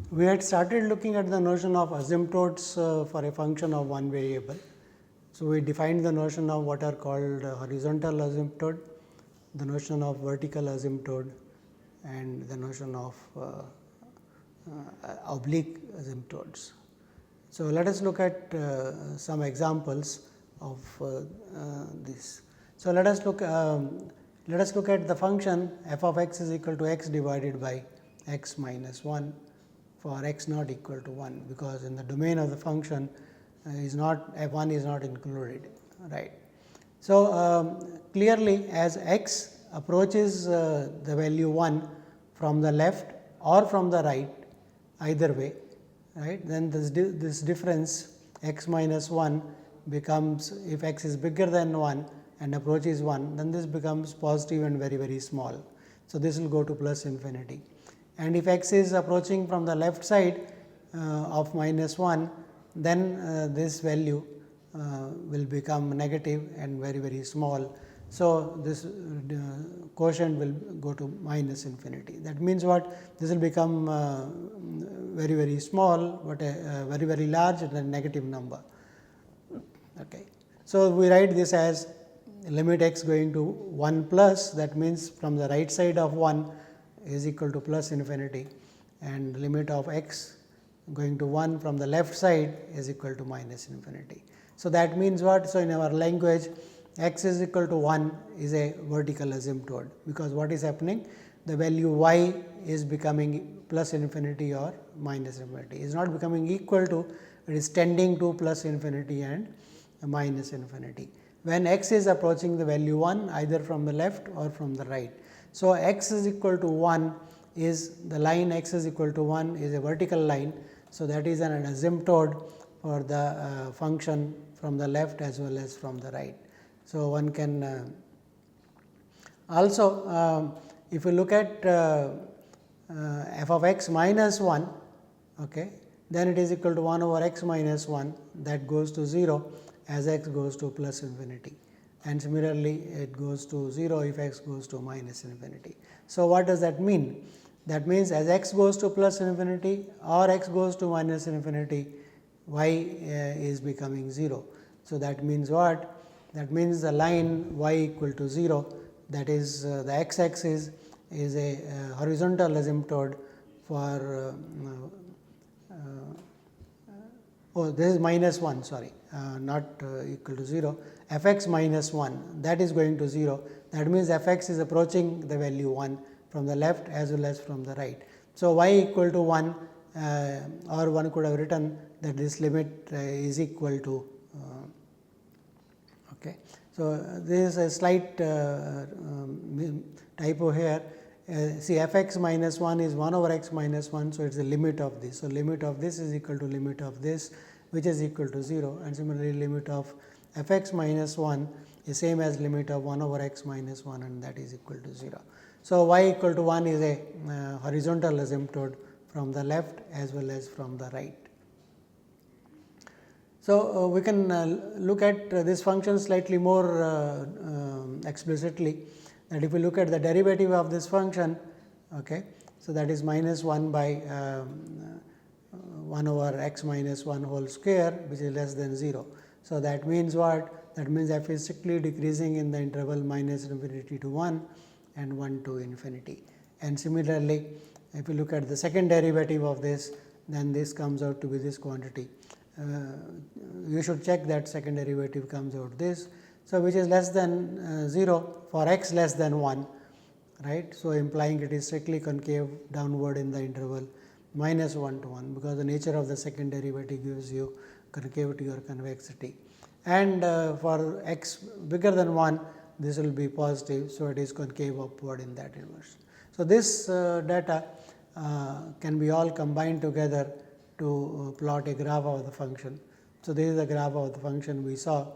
We had started looking at the notion of asymptotes for a function of one variable. So, we defined the notion of what are called horizontal asymptote, the notion of vertical asymptote and the notion of oblique asymptotes. So, let us look at some examples of this. So, let us look at the function f of x is equal to x divided by x minus 1 for x not equal to 1, because in the domain of the function is not f 1 is not included, right. So, clearly as x approaches the value 1 from the left or from the right, either way, right, then this difference x minus 1 becomes, if x is bigger than 1 and approaches 1, then this becomes positive and very, very small. So, this will go to plus infinity, and if x is approaching from the left side of minus 1, then this value will become negative and very, very small. So, this quotient will go to minus infinity. That means what? This will become very, very small, but very, very large and a negative number. Okay. So, we write this as limit x going to 1 plus, that means from the right side of 1 is equal to plus infinity, and limit of x going to 1 from the left side is equal to minus infinity. So, that means what? So, in our language x is equal to 1 is a vertical asymptote, because what is happening? The value y is becoming plus infinity or minus infinity. It is not becoming equal to, it is tending to plus infinity and minus infinity. When x is approaching the value 1 either from the left or from the right. So, x is equal to 1 is the line x is equal to 1 is a vertical line. So, that is an asymptote for the function from the left as well as from the right. So, one can also if you look at f of x minus 1, okay, then it is equal to 1 over x minus 1, that goes to 0 as x goes to plus infinity, and similarly it goes to 0 if x goes to minus infinity. So, what does that mean? That means as x goes to plus infinity or x goes to minus infinity, y is becoming 0. So, that means what? That means the line y equal to 0, that is the x axis is a horizontal asymptote for this is minus 1, sorry, not equal to 0, f x minus 1, that is going to 0. That means, f x is approaching the value 1 from the left as well as from the right. So, y equal to 1 or one could have written that this limit is equal to okay. So, there is a slight typo here. See, f x minus 1 is 1 over x minus 1. So, it is the limit of this. So, limit of this is equal to limit of this, which is equal to 0, and similarly limit of f x minus 1 is same as limit of 1 over x minus 1, and that is equal to 0. So, y equal to 1 is a horizontal asymptote from the left as well as from the right. So, we can look at this function slightly more explicitly, that if we look at the derivative of this function, okay, so that is minus 1 by 1 over x minus 1 whole square, which is less than 0. So, that means what? That means f is strictly decreasing in the interval minus infinity to 1 and 1 to infinity. And similarly, if you look at the second derivative of this, then this comes out to be this quantity. You should check that second derivative comes out this. So, which is less than 0 for x less than 1, right. So, implying it is strictly concave downward in the interval minus 1 to 1, because the nature of the second derivative gives you concavity or convexity. And for x bigger than 1, this will be positive. So, it is concave upward in that inverse. So, this data can be all combined together to plot a graph of the function. So, this is the graph of the function we saw,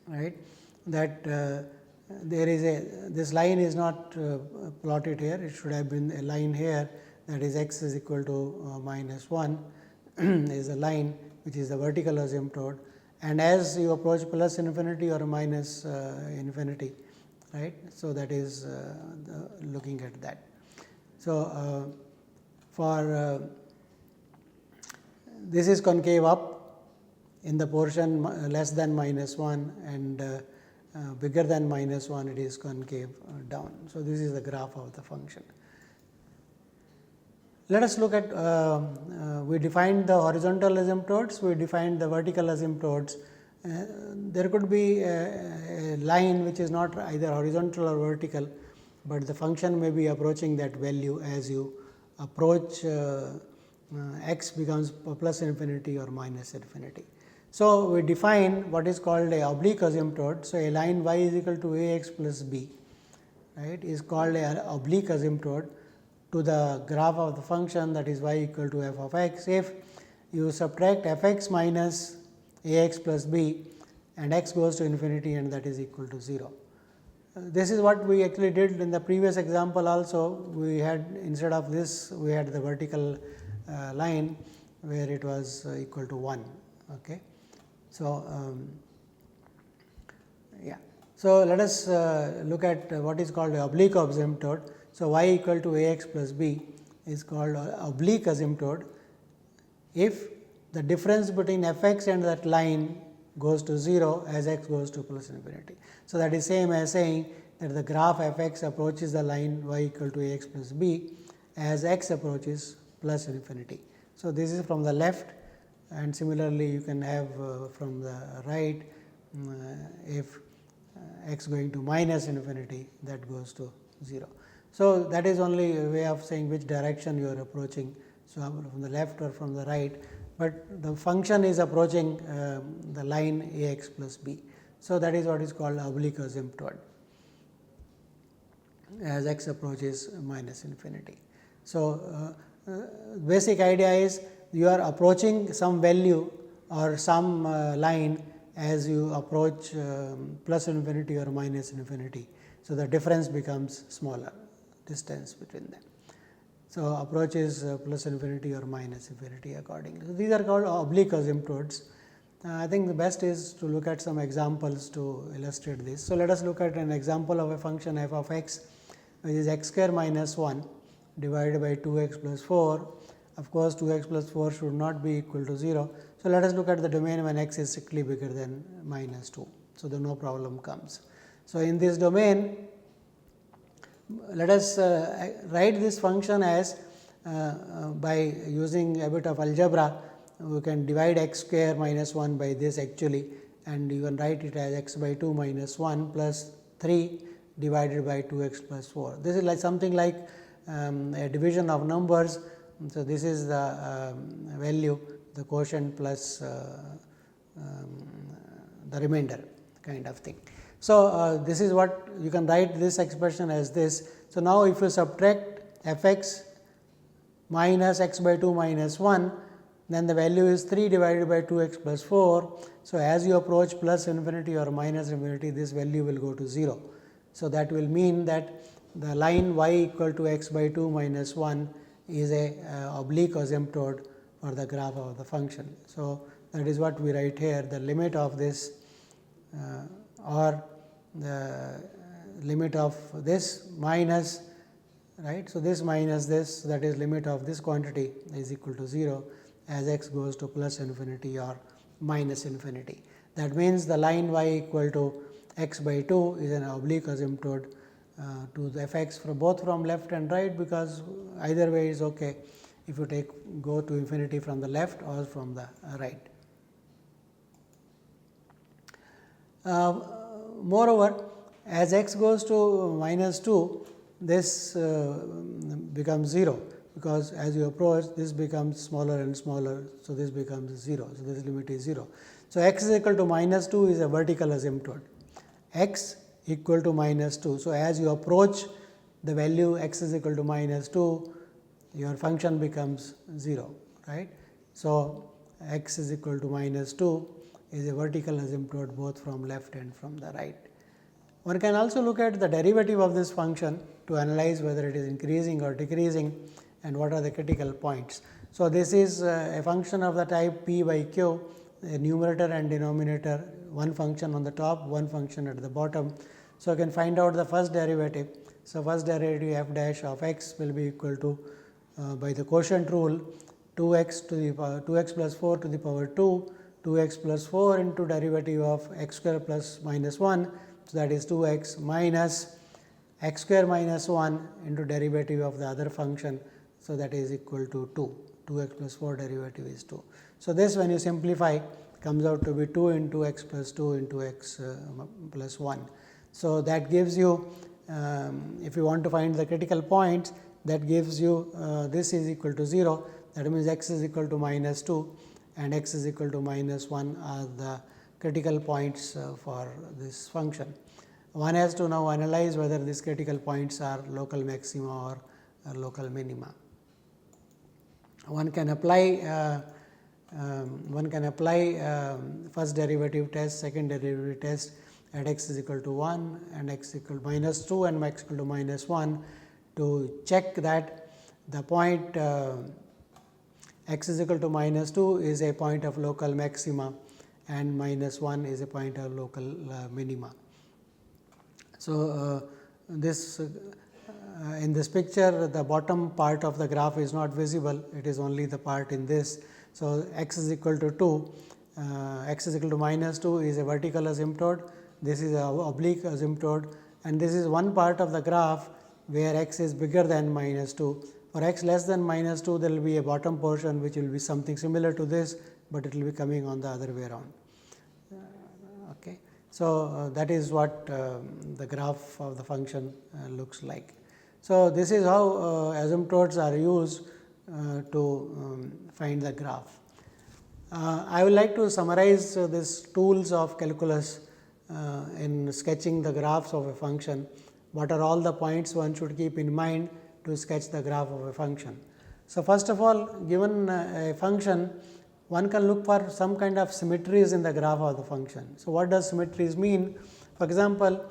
right, that there is a, this line is not plotted here, it should have been a line here, that is x is equal to minus 1 is a line which is the vertical asymptote, and as you approach plus infinity or minus infinity, right. So, that is looking at that. So, for this is concave up in the portion less than -1 and bigger than -1 it is concave down. So, this is the graph of the function. Let us look at we defined the horizontal asymptotes, we defined the vertical asymptotes. There could be a line which is not either horizontal or vertical, but the function may be approaching that value as you approach x becomes plus infinity or minus infinity. So, we define what is called a oblique asymptote. So, a line y is equal to a x plus b, right, is called a oblique asymptote to the graph of the function, that is y equal to f of x, if you subtract f x minus a x plus b and x goes to infinity and that is equal to 0. This is what we actually did in the previous example also. We had, instead of this, we had the vertical line where it was equal to 1. Okay. So, yeah. So, let us look at what is called oblique asymptote. So, y equal to a x plus b is called oblique asymptote if the difference between f x and that line goes to 0 as x goes to plus infinity. So, that is same as saying that the graph f x approaches the line y equal to a x plus b as x approaches plus infinity. So, this is from the left, and similarly you can have from the right if x going to minus infinity, that goes to 0. So, that is only a way of saying which direction you are approaching. So, from the left or from the right, but the function is approaching the line a x plus b. So, that is what is called oblique asymptote as x approaches minus infinity. So, basic idea is you are approaching some value or some line as you approach plus infinity or minus infinity. So, the difference becomes smaller, distance between them. So, approach is plus infinity or minus infinity accordingly. So, these are called oblique asymptotes. I think the best is to look at some examples to illustrate this. So, let us look at an example of a function f of x, which is x square minus 1 divided by 2x plus 4. Of course, 2x plus 4 should not be equal to 0. So, let us look at the domain when x is strictly bigger than minus 2. So, then no problem comes. So, in this domain, let us write this function as by using a bit of algebra, we can divide x square minus 1 by this actually, and you can write it as x by 2 minus 1 plus 3 divided by 2x plus 4. This is like something like a division of numbers. So, this is the value, the quotient plus the remainder kind of thing. So, this is what you can write this expression as this. So, now if you subtract f x minus x by 2 minus 1, then the value is 3 divided by 2x plus 4. So, as you approach plus infinity or minus infinity, this value will go to 0. So, that will mean that the line y equal to x by 2 minus 1 is a oblique asymptote for the graph of the function. So, that is what we write here, the limit of this or the limit of this minus, right. So, this minus this, that is limit of this quantity is equal to 0 as x goes to plus infinity or minus infinity. That means, the line y equal to x by 2 is an oblique asymptote to the f x from both from left and right, because either way is okay if you go to infinity from the left or from the right. Moreover, as x goes to minus 2, this becomes 0, because as you approach, this becomes smaller and smaller. So, this becomes 0. So, this limit is 0. So, x is equal to minus 2 is a vertical asymptote, x equal to minus 2. So, as you approach the value x is equal to minus 2, your function becomes 0, right. So, x is equal to minus 2 is a vertical asymptote both from left and from the right. One can also look at the derivative of this function to analyze whether it is increasing or decreasing and what are the critical points. So, this is a function of the type p by q, a numerator and denominator, one function on the top, one function at the bottom. So, you can find out the first derivative. So, first derivative f dash of x will be equal to by the quotient rule, 2x to the power 2x plus 4 to the power 2, 2x plus 4 into derivative of x square plus minus 1. So, that is 2x minus x square minus 1 into derivative of the other function. So, that is equal to 2, 2x plus 4 derivative is 2. So, this when you simplify comes out to be 2 into x plus 2 into x plus 1. So, that gives you if you want to find the critical points, that gives you this is equal to 0, that means x is equal to minus 2 and x is equal to minus 1 are the critical points for this function. One has to now analyze whether these critical points are local maxima or local minima. One can apply first derivative test, second derivative test at x is equal to 1 and x equal to minus 2 and x equal to minus 1 to check that the point x is equal to minus 2 is a point of local maxima and minus 1 is a point of local minima. So, this in this picture the bottom part of the graph is not visible, it is only the part in this. So, x is equal to 2, x is equal to minus 2 is a vertical asymptote, this is a oblique asymptote and this is one part of the graph where x is bigger than minus 2. For x less than minus 2 there will be a bottom portion which will be something similar to this, but it will be coming on the other way around. Okay. So, that is what the graph of the function looks like. So, this is how asymptotes are used to find the graph. I would like to summarize these tools of calculus in sketching the graphs of a function. What are all the points one should keep in mind to sketch the graph of a function. So, first of all, given a function, one can look for some kind of symmetries in the graph of the function. So, what does symmetries mean? For example,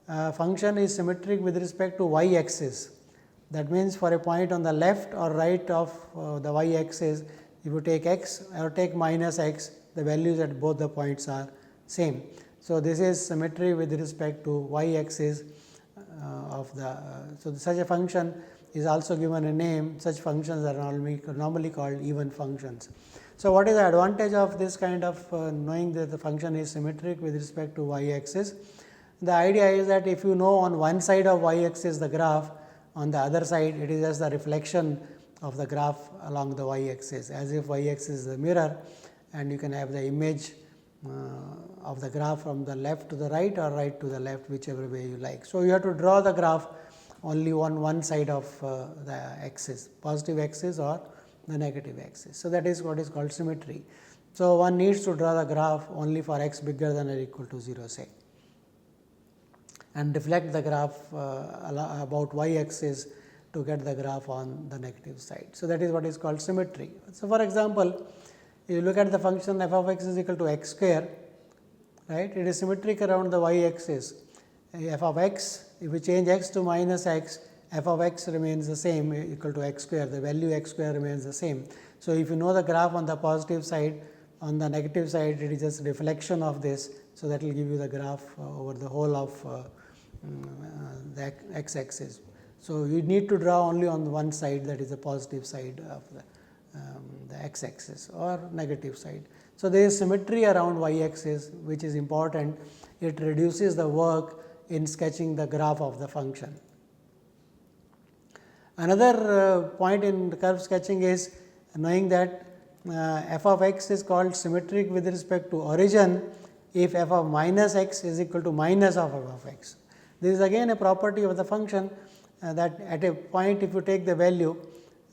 function is symmetric with respect to y axis. That means, for a point on the left or right of the y axis, if you take x or take minus x, the values at both the points are same. So, this is symmetry with respect to y axis of the. So, such a function is also given a name. Such functions are normally called even functions. So, what is the advantage of this kind of knowing that the function is symmetric with respect to y axis? The idea is that if you know on one side of y axis the graph, on the other side it is just the reflection of the graph along the y axis, as if y axis is the mirror and you can have the image of the graph from the left to the right or right to the left, whichever way you like. So, you have to draw the graph only on one side of the axis, positive axis or the negative axis. So, that is what is called symmetry. So, one needs to draw the graph only for x bigger than or equal to 0 say, and reflect the graph about y axis to get the graph on the negative side. So, that is what is called symmetry. So, for example, if you look at the function f of x is equal to x square, right, it is symmetric around the y axis. F of x, if we change x to minus x, f of x remains the same, equal to x square, the value x square remains the same. So, if you know the graph on the positive side, on the negative side it is just reflection of this. So, that will give you the graph over the whole of the x axis. So, you need to draw only on one side, that is the positive side of the x axis or negative side. So, there is symmetry around y axis, which is important. It reduces the work in sketching the graph of the function. Another point in curve sketching is knowing that f of x is called symmetric with respect to origin if f of minus x is equal to minus of f of x. This is again a property of the function that at a point if you take the value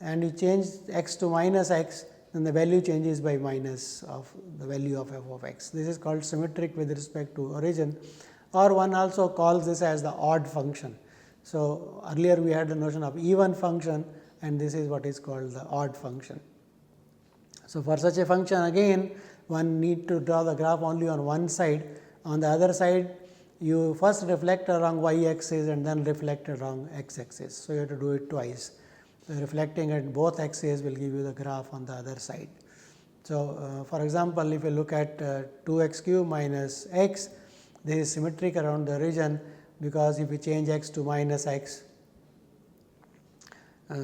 and you change x to minus x, then the value changes by minus of the value of f of x. This is called symmetric with respect to origin, or one also calls this as the odd function. So, earlier we had the notion of even function and this is what is called the odd function. So, for such a function again one need to draw the graph only on one side. On the other side you first reflect along y axis and then reflect along x axis. So, you have to do it twice. So, reflecting at both axes will give you the graph on the other side. So, for example, if you look at 2x cube minus x, this is symmetric around the origin, because if we change x to minus x,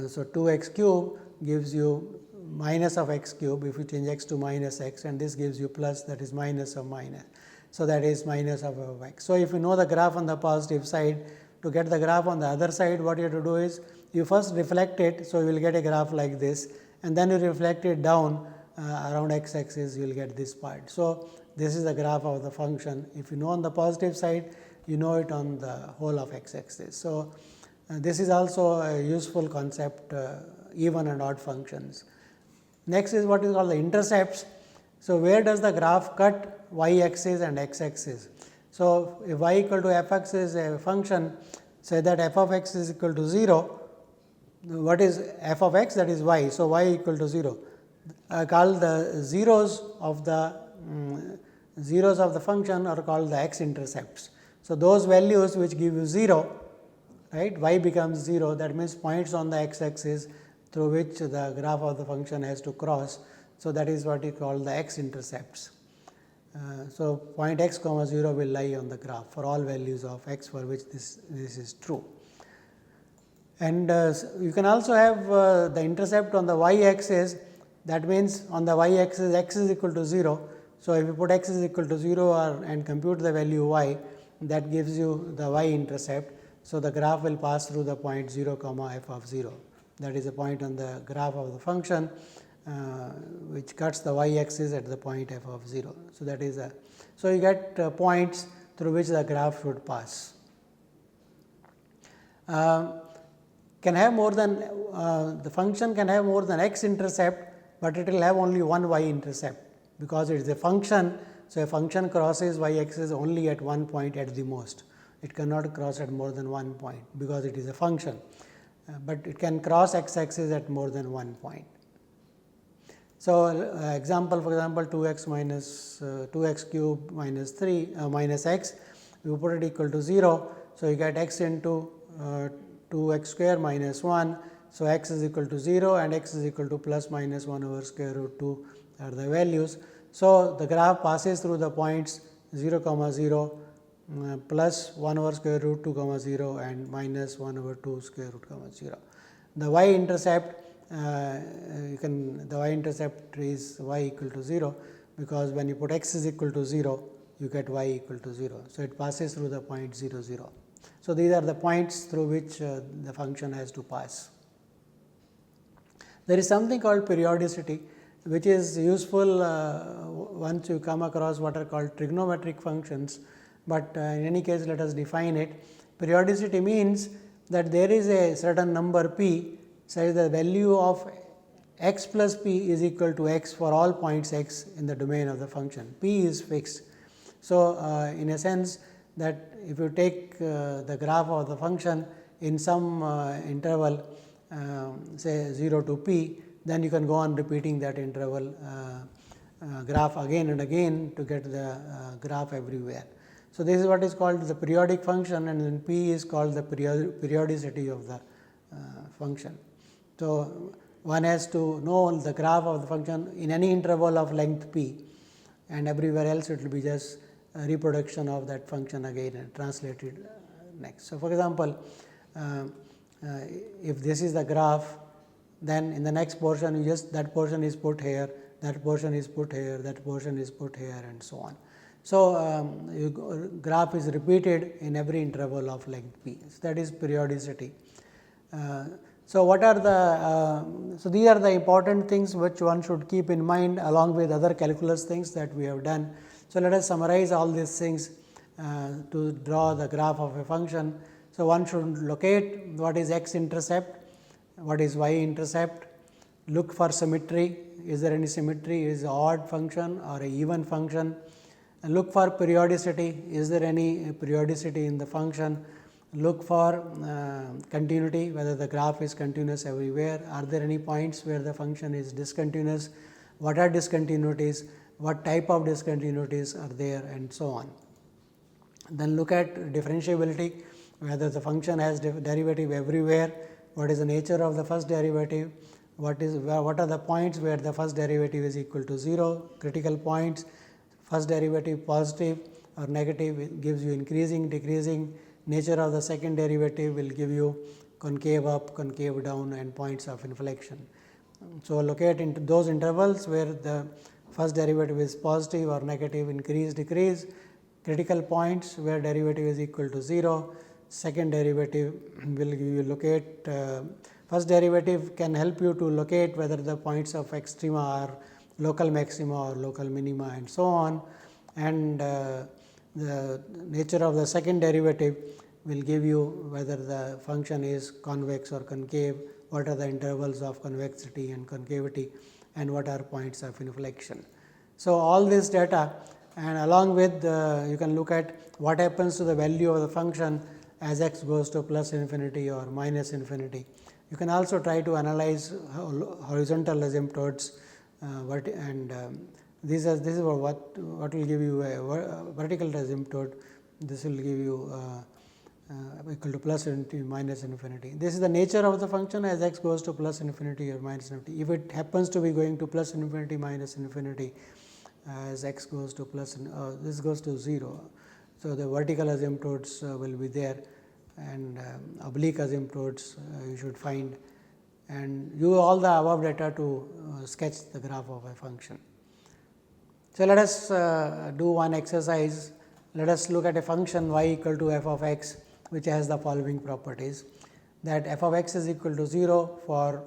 So, 2x cube gives you minus of x cube if you change x to minus x, and this gives you plus, that is minus of minus. So, that is minus of x. So, if you know the graph on the positive side, to get the graph on the other side, what you have to do is you first reflect it. So, you will get a graph like this, and then you reflect it down around x axis, you will get this part. So, this is the graph of the function. If you know on the positive side, you know it on the whole of x axis. So, this is also a useful concept, even and odd functions. Next is what is called the intercepts. So, where does the graph cut y axis and x axis? So, if y equal to f x is a function, say that f of x is equal to 0, what is f of x, that is y. So, y equal to 0. Called the zeros of the function are called the x intercepts. So, those values which give you 0, right, y becomes 0, that means points on the x axis through which the graph of the function has to cross. So, that is what is called the x intercepts. So, point x comma 0 will lie on the graph for all values of x for which this is true. And you can also have the intercept on the y axis, that means on the y axis x is equal to 0. So, if you put x is equal to 0 and compute the value y, that gives you the y intercept. So, the graph will pass through the point 0 comma f of 0, that is a point on the graph of the function which cuts the y axis at the point f of 0. So, that is a, so you get points through which the graph should pass. Can have more than the function can have more than x intercept, but it will have only one y intercept because it is a function. So, a function crosses y axis only at one point at the most. It cannot cross at more than one point because it is a function, but it can cross x axis at more than one point. So, example, for example, 2x minus 2x cube minus 3 minus x, you put it equal to 0. So, you get x into 2x square minus 1. So, x is equal to 0 and x is equal to plus minus 1 over square root 2 are the values. So, the graph passes through the points 0 comma 0 plus 1 over square root 2 comma 0 and minus 1 over 2 square root comma 0. The y intercept the y intercept is y equal to 0, because when you put x is equal to 0, you get y equal to 0. So, it passes through the point 0 0. So, these are the points through which the function has to pass. There is something called periodicity, which is useful once you come across what are called trigonometric functions, but in any case let us define it. Periodicity means that there is a certain number p such the value of x plus p is equal to x for all points x in the domain of the function. P is fixed. So, in a sense that if you take the graph of the function in some interval say 0 to p, then you can go on repeating that interval graph again and again to get the graph everywhere. So, this is what is called the periodic function, and then p is called the periodicity of the function. So, one has to know the graph of the function in any interval of length p, and everywhere else it will be just a reproduction of that function again and translated next. So, for example, if this is the graph, then in the next portion you just that portion is put here, that portion is put here, that portion is put here, and so on. So, graph is repeated in every interval of length p. So, that is periodicity. So, what are the so these are the important things which one should keep in mind along with other calculus things that we have done. So, let us summarize all these things to draw the graph of a function. So, one should locate what is x intercept, what is y intercept, look for symmetry, is there any symmetry, is it an odd function or a even function, and look for periodicity, is there any periodicity in the function, look for continuity, whether the graph is continuous everywhere, are there any points where the function is discontinuous, what are discontinuities, what type of discontinuities are there, and so on. Then look at differentiability, whether the function has derivative everywhere, what is the nature of the first derivative, what are the points where the first derivative is equal to 0, critical points, first derivative positive or negative gives you increasing, decreasing, nature of the second derivative will give you concave up, concave down and points of inflection. So, locate into those intervals where the first derivative is positive or negative, increase, decrease, critical points where derivative is equal to 0, second derivative will give you locate, first derivative can help you to locate whether the points of extrema are local maxima or local minima and so on, and the nature of the second derivative will give you whether the function is convex or concave, what are the intervals of convexity and concavity, and what are points of inflection. So, all this data, and along with you can look at what happens to the value of the function as x goes to plus infinity or minus infinity. You can also try to analyze horizontal asymptotes and this is what will give you a vertical asymptote. This will give you equal to plus infinity, minus infinity. This is the nature of the function as x goes to plus infinity or minus infinity. If it happens to be going to plus infinity, minus infinity, as x goes to plus, this goes to 0. So, the vertical asymptotes will be there, and oblique asymptotes you should find, and use all the above data to sketch the graph of a function. So, let us do one exercise. Let us look at a function y equal to f of x, which has the following properties, that f of x is equal to 0 for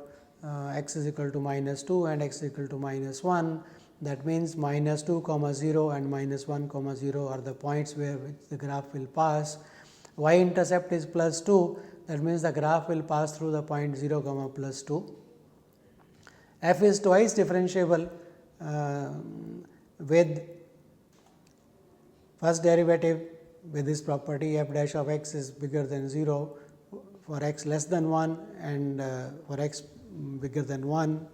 x is equal to minus 2 and x is equal to minus 1. That means, minus 2 comma 0 and minus 1 comma 0 are the points where which the graph will pass. Y intercept is plus 2, that means the graph will pass through the point 0 comma plus 2. F is twice differentiable with first derivative with this property, f dash of x is bigger than 0 for x less than 1 and for x bigger than 1,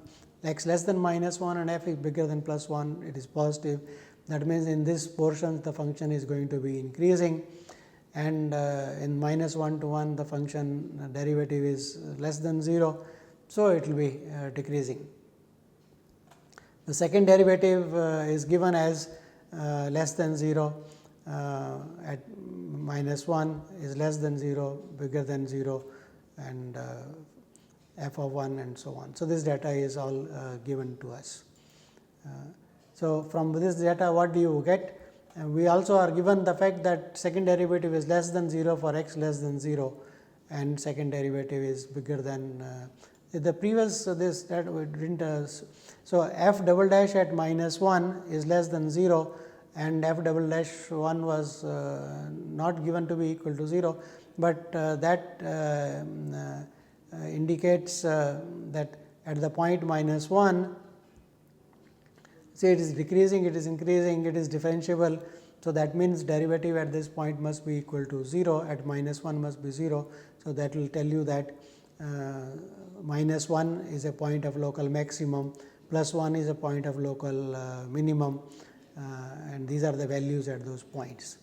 x less than minus 1 and f is bigger than plus 1, it is positive. That means, in this portion the function is going to be increasing, and in minus 1 to 1 the function derivative is less than 0. So, it will be decreasing. The second derivative is given as less than 0 at minus 1 is less than 0, bigger than 0, and f of 1 and so on. So, this data is all given to us. So, from this data what do you get? We also are given the fact that second derivative is less than 0 for x less than 0, and second derivative is bigger than the previous this that we didn't. So, f double dash at minus 1 is less than 0 and f double dash 1 was not given to be equal to 0, but that indicates that at the point minus 1, say it is decreasing, it is increasing, it is differentiable. So, that means derivative at this point must be equal to 0, at minus 1 must be 0. So, that will tell you that minus 1 is a point of local maximum, plus 1 is a point of local minimum, and these are the values at those points.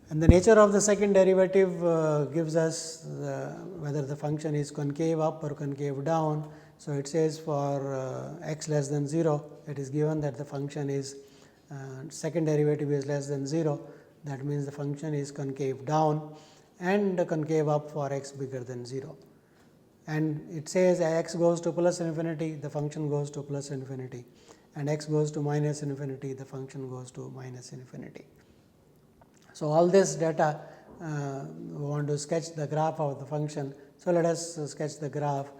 And the nature of the second derivative gives us whether the function is concave up or concave down. So, it says for x less than 0, it is given that the function is second derivative is less than 0, that means the function is concave down, and concave up for x bigger than 0. And it says x goes to plus infinity, the function goes to plus infinity, and x goes to minus infinity, the function goes to minus infinity. So, all this data we want to sketch the graph of the function. So, let us sketch the graph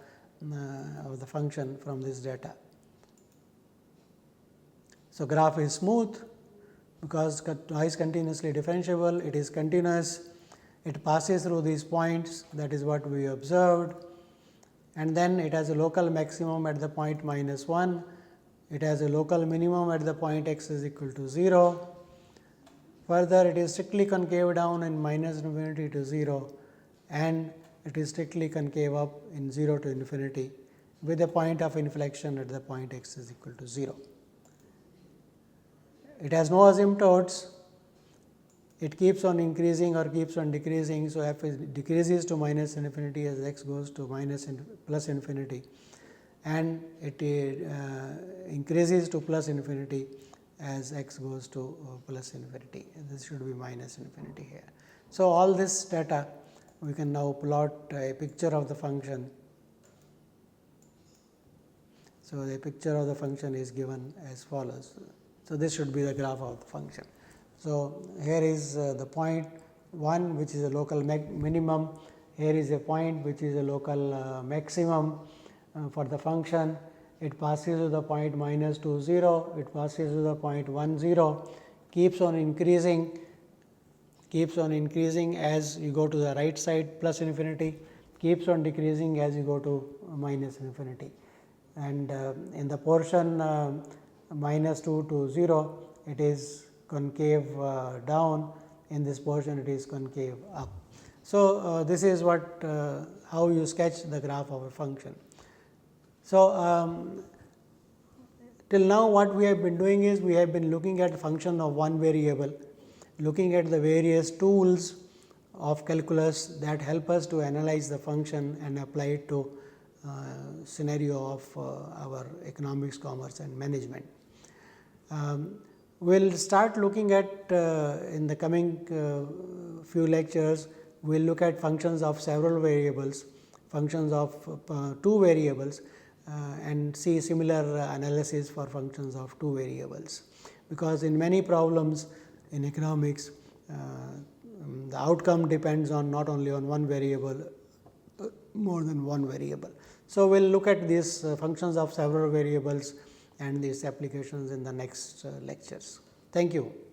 of the function from this data. So, graph is smooth because y is continuously differentiable, it is continuous, it passes through these points, that is what we observed, and then it has a local maximum at the point minus 1, it has a local minimum at the point x is equal to 0. Further, it is strictly concave down in minus infinity to 0, and it is strictly concave up in 0 to infinity with a point of inflection at the point x is equal to 0. It has no asymptotes, it keeps on increasing or keeps on decreasing. So, f decreases to minus infinity as x goes to plus infinity, and it increases to plus infinity as x goes to plus infinity. This should be minus infinity here. So, all this data we can now plot a picture of the function. So, the picture of the function is given as follows. So, this should be the graph of the function. So, here is the point 1 which is a local minimum, here is a point which is a local maximum for the function. It passes to the point -2 0, it passes to the point 1 0, keeps on increasing as you go to the right side plus infinity, keeps on decreasing as you go to minus infinity. And in the portion -2 to 0, it is concave down, in this portion it is concave up. So, this is what how you sketch the graph of a function. So, till now what we have been doing is we have been looking at function of one variable, looking at the various tools of calculus that help us to analyze the function and apply it to scenario of our economics, commerce and management. We will start looking at in the coming few lectures, we will look at functions of several variables, functions of two variables and see similar analysis for functions of two variables. Because in many problems in economics, the outcome depends on not only on one variable, more than one variable. So, we will look at these functions of several variables and these applications in the next lectures. Thank you.